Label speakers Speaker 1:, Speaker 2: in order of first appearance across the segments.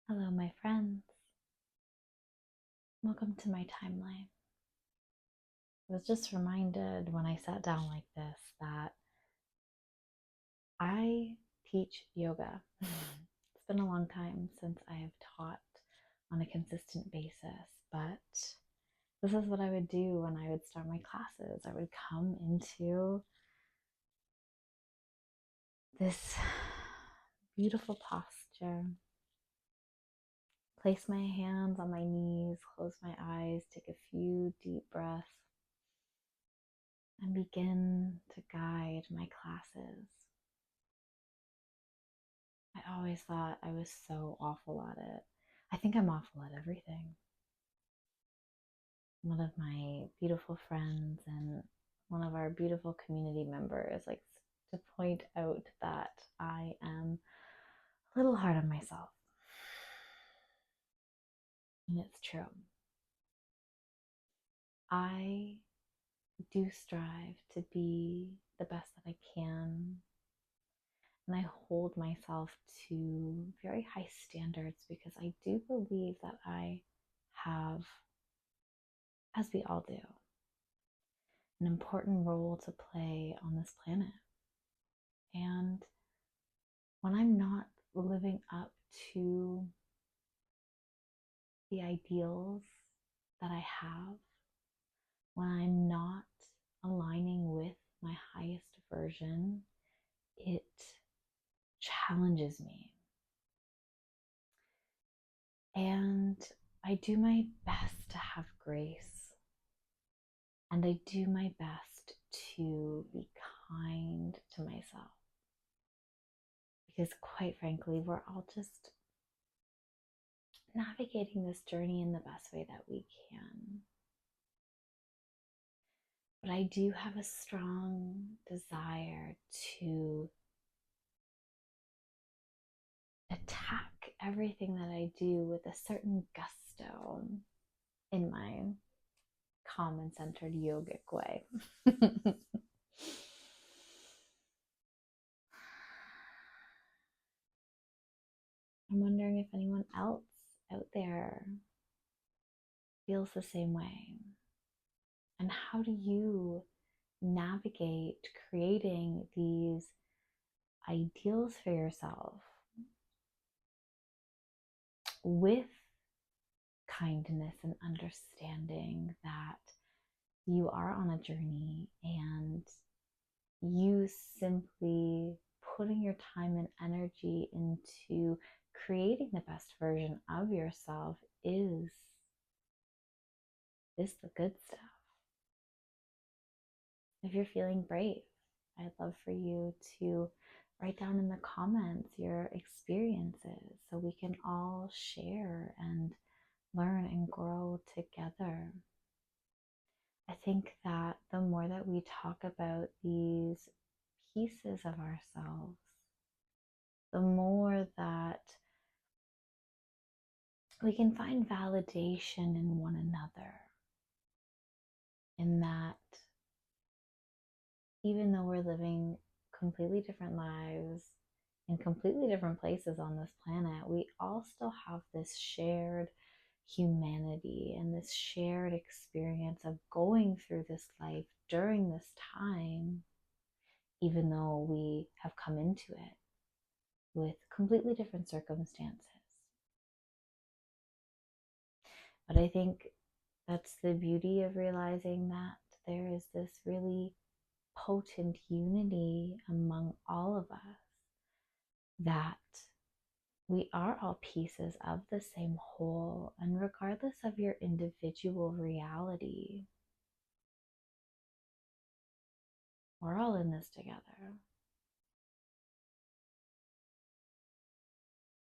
Speaker 1: Hello, my friends. Welcome to my timeline. I was just reminded when I sat down like this that I teach yoga. It's been a long time since I have taught on a consistent basis, but this is what I would do when I would start my classes. I would come into this beautiful posture, place my hands on my knees, close my eyes, take a few deep breaths, and begin to guide my classes. I always thought I was so awful at it. I think I'm awful at everything. One of my beautiful friends and one of our beautiful community members likes to point out that I am a little hard on myself. And it's true. I do strive to be the best that I can. And I hold myself to very high standards because I do believe that I have, as we all do, an important role to play on this planet. And when I'm not living up to the ideals that I have, when I'm not aligning with my highest version, it challenges me. And I do my best to have grace. And I do my best to be kind to myself. Because quite frankly, we're all just navigating this journey in the best way that we can. But I do have a strong desire to attack everything that I do with a certain gusto in my calm and centered yogic way. I'm wondering if anyone else out there feels the same way. And how do you navigate creating these ideals for yourself with kindness and understanding that you are on a journey and you simply putting your time and energy into creating the best version of yourself is the good stuff. If you're feeling brave, I'd love for you to write down in the comments your experiences so we can all share and learn and grow together. I think that the more that we talk about these pieces of ourselves, the more that we can find validation in one another. In that, even though we're living completely different lives in completely different places on this planet, we all still have this shared humanity and this shared experience of going through this life during this time, even though we have come into it with completely different circumstances. But I think that's the beauty of realizing that there is this really potent unity among all of us, that we are all pieces of the same whole, and regardless of your individual reality, we're all in this together.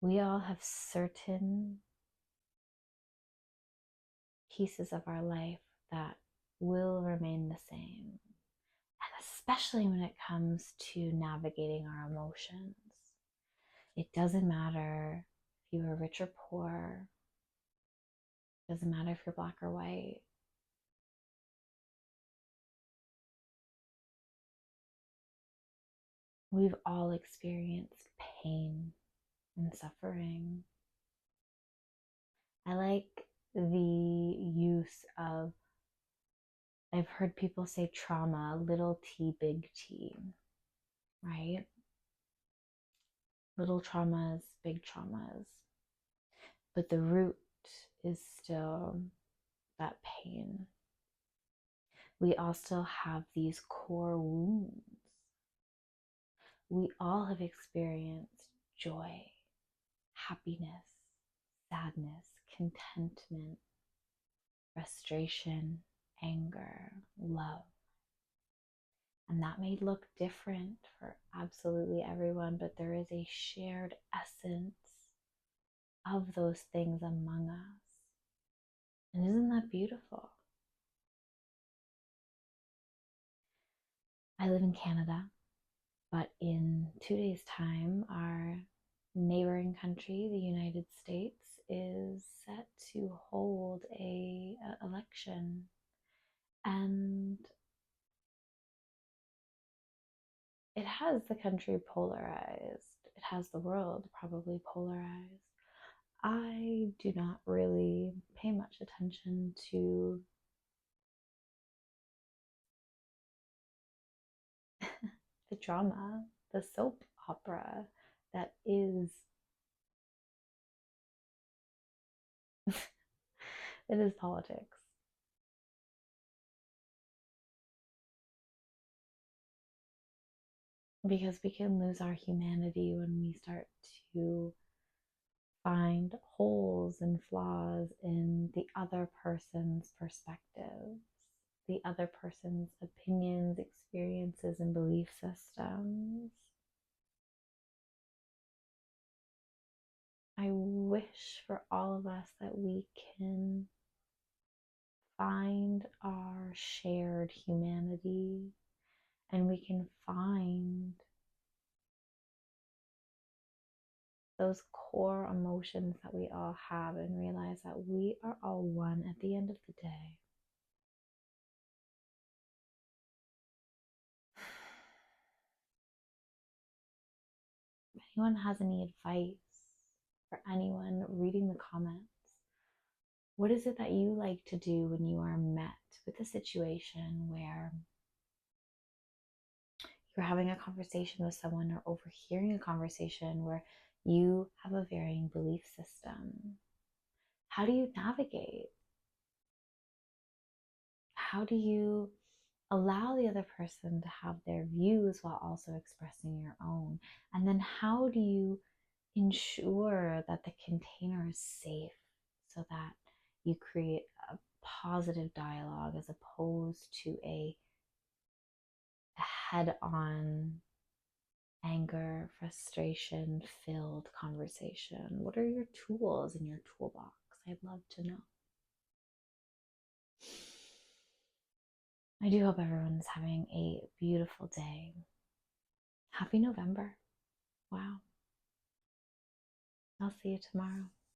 Speaker 1: We all have certain pieces of our life that will remain the same, and especially when it comes to navigating our emotions. It doesn't matter if you are rich or poor, it doesn't matter if you're black or white. We've all experienced pain and suffering. I like the use of, I've heard people say trauma, little t, big T, right? Little traumas, big traumas. But the root is still that pain. We all still have these core wounds. We all have experienced joy, happiness, sadness, contentment, frustration, anger, love. And that may look different for absolutely everyone, but there is a shared essence of those things among us. And isn't that beautiful? I live in Canada, but in 2 days' time, our neighboring country, the United States, is set to hold a election. And it has the country polarized. It has the world probably polarized. I do not really pay much attention to the drama, the soap opera that is it is politics. Because we can lose our humanity when we start to find holes and flaws in the other person's perspectives, the other person's opinions, experiences, and belief systems. I wish for all of us that we can find our shared humanity and we can find those core emotions that we all have and realize that we are all one at the end of the day. If anyone has any advice for anyone reading the comments, what is it that you like to do when you are met with a situation where you're having a conversation with someone or overhearing a conversation where you have a varying belief system? How do you navigate? How do you allow the other person to have their views while also expressing your own? And then how do you ensure that the container is safe so that you create a positive dialogue as opposed to a head-on anger, frustration filled conversation? What are your tools in your toolbox? I'd love to know. I do hope everyone's having a beautiful day. Happy November. Wow. I'll see you tomorrow.